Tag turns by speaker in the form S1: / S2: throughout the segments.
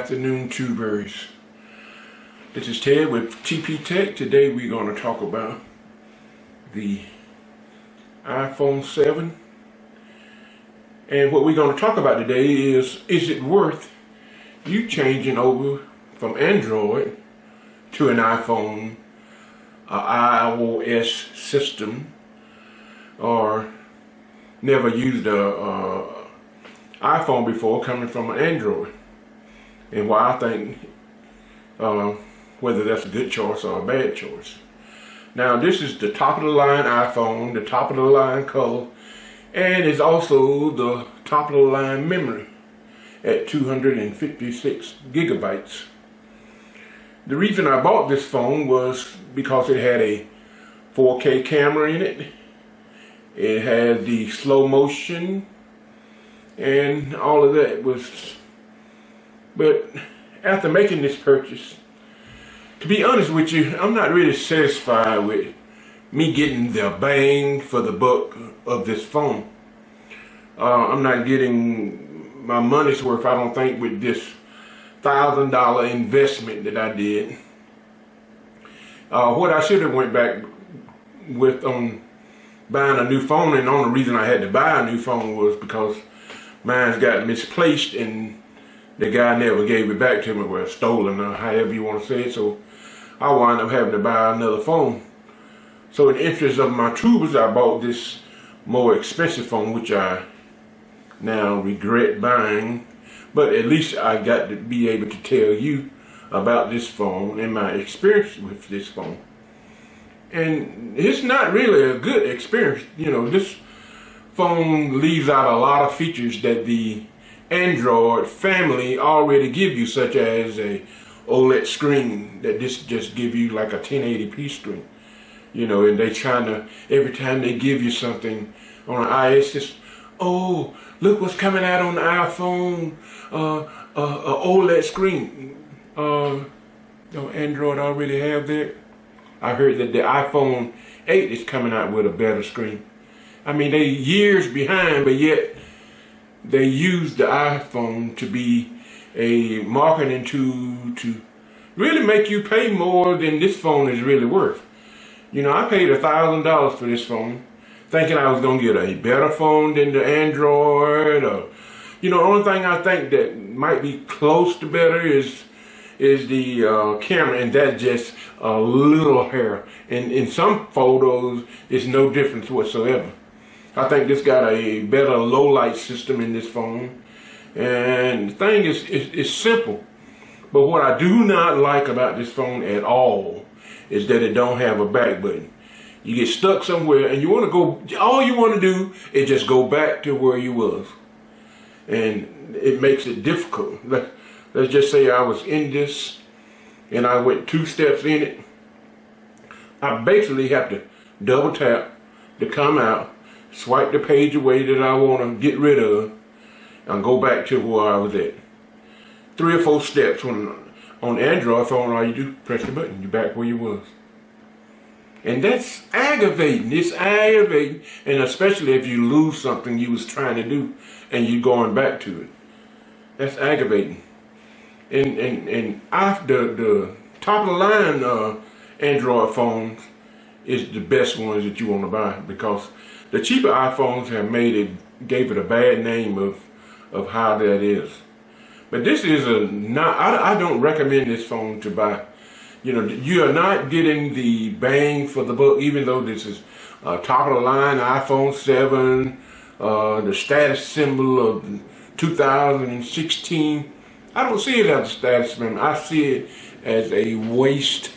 S1: afternoon, tubers. This is Ted with TP Tech. Today we're going to talk about the iPhone 7. And what we're going to talk about today is it worth you changing over from Android to an iPhone, iOS system, or never used a iPhone before coming from an Android, and why I think whether that's a good choice or a bad choice. Now, this is the top of the line iPhone, the top of the line color, and it's also the top of the line memory at 256 gigabytes. The reason I bought this phone was because it had a 4K camera in it. It had the slow motion and all of that but after making this purchase, to be honest with you, I'm not really satisfied with me getting the bang for the buck of this phone. I'm not getting my money's worth, I don't think, with this $1,000 investment that I did. What I should have went back with on buying a new phone, and the only reason I had to buy a new phone was because mine's got misplaced and the guy never gave it back to me, well, stolen, or however you want to say it, so I wound up having to buy another phone. So in the interest of my tubers, I bought this more expensive phone, which I now regret buying, but at least I got to be able to tell you about this phone and my experience with this phone. And it's not really a good experience. You know, this phone leaves out a lot of features that the Android family already give you, such as a OLED screen, that this just give you like a 1080p screen. You know, and they trying to, every time they give you something on an iOS, just, oh, look what's coming out on the iPhone, OLED screen. Don't Android already have that? I heard that the iPhone 8 is coming out with a better screen. I mean, they years behind, but yet they use the iPhone to be a marketing tool to really make you pay more than this phone is really worth. You know, I paid $1,000 for this phone, thinking I was going to get a better phone than the Android. Or, you know, the only thing I think that might be close to better is the camera, and that's just a little hair. And in some photos, it's no difference whatsoever. I think this got a better low light system in this phone. And the thing is simple. But what I do not like about this phone at all is that it don't have a back button. You get stuck somewhere and you want to go, all you want to do is just go back to where you was. And it makes it difficult. Let's just say I was in this and I went 2 steps in it. I basically have to double tap to come out, swipe the page away that I want to get rid of, and go back to where I was at. 3 or 4 steps. On Android phone, all you do, press the button, you're back where you was. And that's aggravating. It's aggravating, and especially if you lose something you was trying to do and you're going back to it. That's aggravating. And after the top of the line Android phones is the best ones that you want to buy, because the cheaper iPhones have gave it a bad name of how that is. But this is I don't recommend this phone to buy. You know, you are not getting the bang for the buck, even though this is top of the line iPhone 7, the status symbol of 2016. I don't see it as a status symbol. I see it as a waste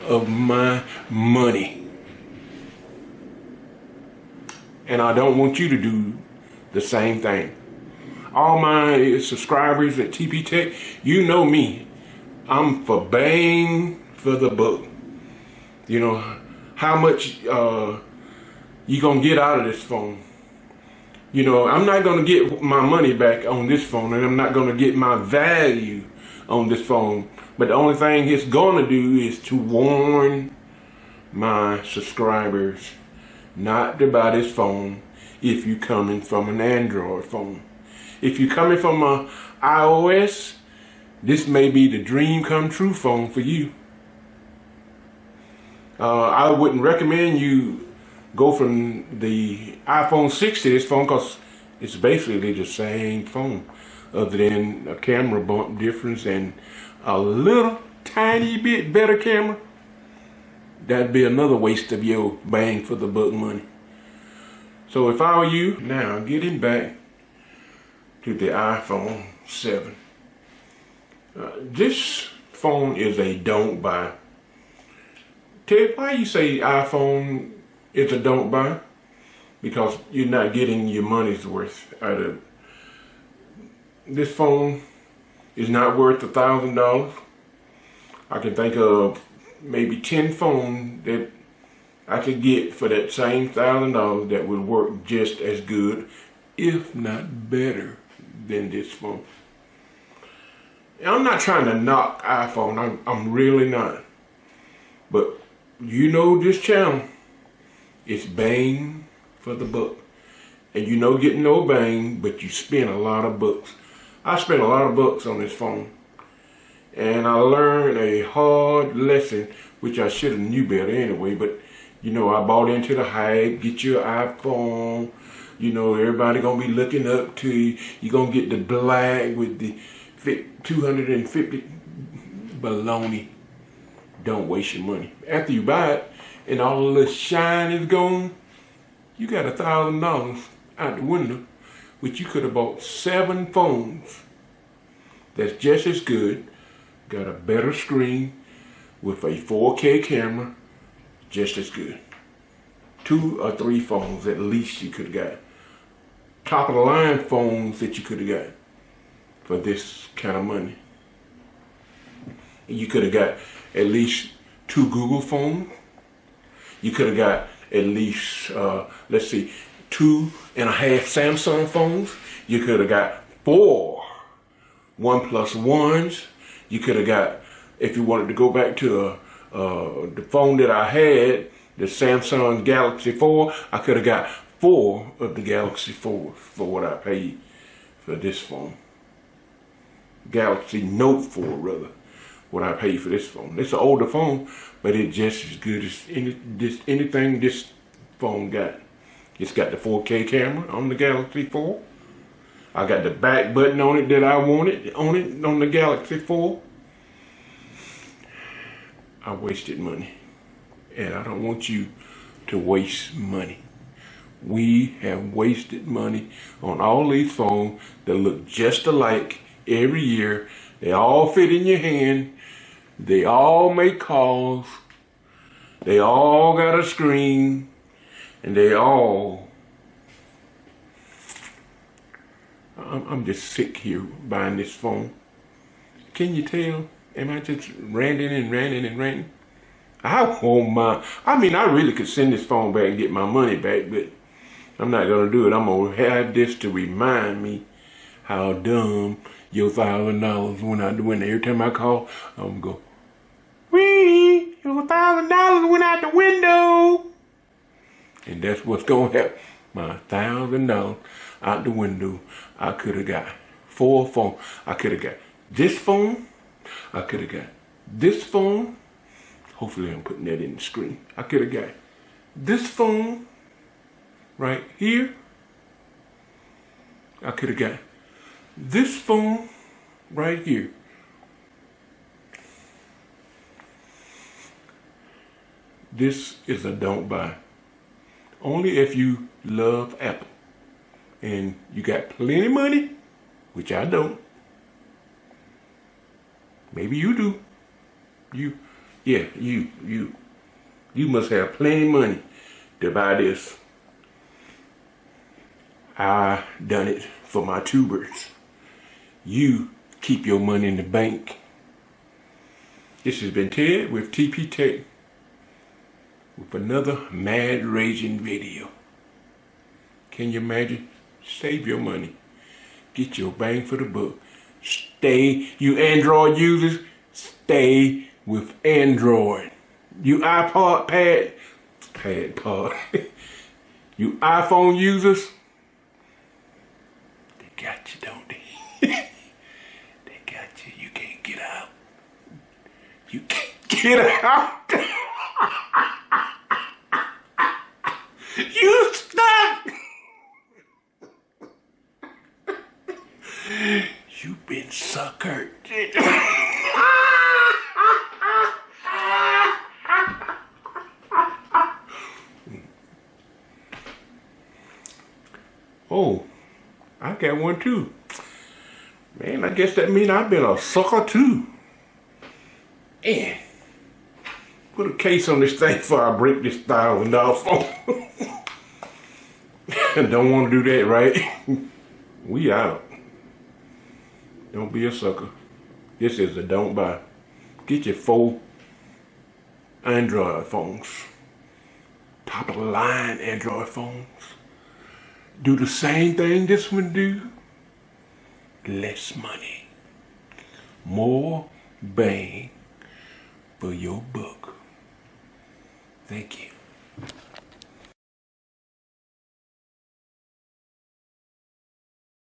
S1: of my money. And I don't want you to do the same thing. All my subscribers at TP Tech, you know me. I'm for bang for the buck. You know, how much you gonna get out of this phone. You know, I'm not gonna get my money back on this phone, and I'm not gonna get my value on this phone. But the only thing it's gonna do is to warn my subscribers not to buy this phone if you're coming from an Android phone. If you're coming from a iOS, this may be the dream come true phone for you. I wouldn't recommend you go from the iPhone 6 to this phone because it's basically the same phone, other than a camera bump difference and a little tiny bit better camera. That'd be another waste of your bang for the buck money. So if I were you, now getting back to the iPhone 7. This phone is a don't buy. Ted, why you say iPhone is a don't buy? Because you're not getting your money's worth out of it. This phone is not worth $1,000. I can think of maybe 10 phones that I could get for that same $1,000 that would work just as good, if not better, than this phone. And I'm not trying to knock iPhone. I'm really not. But you know this channel, it's bang for the buck. And you know getting no bang, but you spend a lot of bucks. I spent a lot of bucks on this phone. And I learned a hard lesson, which I should have knew better anyway, but you know, I bought into the hype, get your iPhone, you know, everybody gonna be looking up to you. You're gonna get the black with the 250 baloney. Don't waste your money. After you buy it and all of the shine is gone, you got $1,000 out the window, which you could have bought 7 phones that's just as good, got a better screen with a 4K camera, just as good. 2 or 3 phones at least you could have got. Top of the line phones that you could have got for this kind of money. You could have got at least 2 Google phones. You could have got at least, let's see, 2.5 Samsung phones. You could have got 4 OnePlus Ones. You could have got, if you wanted to go back to the phone that I had, the Samsung Galaxy 4, I could have got 4 of the Galaxy 4s for what I paid for this phone. Galaxy Note 4 rather, what I paid for this phone. It's an older phone, but it's just as good as anything this phone got. It's got the 4K camera on the Galaxy 4. I got the back button on it that I wanted on the Galaxy 4. I wasted money, and I don't want you to waste money. We have wasted money on all these phones that look just alike every year. They all fit in your hand. They all make calls. They all got a screen, and they all... I'm just sick here buying this phone. Can you tell? Am I just ranting and ranting and ranting? I won't mind. I mean, I really could send this phone back and get my money back, but I'm not going to do it. I'm going to have this to remind me how dumb your $1,000 went out the window. Every time I call, I'm going to go, wee, your $1,000 went out the window. And that's what's going to happen. My $1,000 out the window. I could have got 4 phones. I could have got this phone. I could have got this phone. Hopefully I'm putting that in the screen. I could have got this phone right here. I could have got this phone right here. This is a don't buy. Only if you love Apple and you got plenty of money, which I don't. Maybe you do. You must have plenty of money to buy this. I done it for my tubers. You keep your money in the bank. This has been Ted with TP Tech with another mad raging video. Can you imagine? Save your money. Get your bang for the buck. Stay, you Android users, stay with Android. You pod. You iPhone users, they got you, don't they? They got you. You can't You get out. You stuck. You been suckered. Oh, I got one too. Man, I guess that means I've been a sucker too. Man, put a case on this thing before I break this $1,000 phone. Don't want to do that, right? We out. Don't be a sucker. This is a don't buy. Get your 4 Android phones. Top of the line Android phones. Do the same thing this one do. Less money. More bang for your buck. Thank you.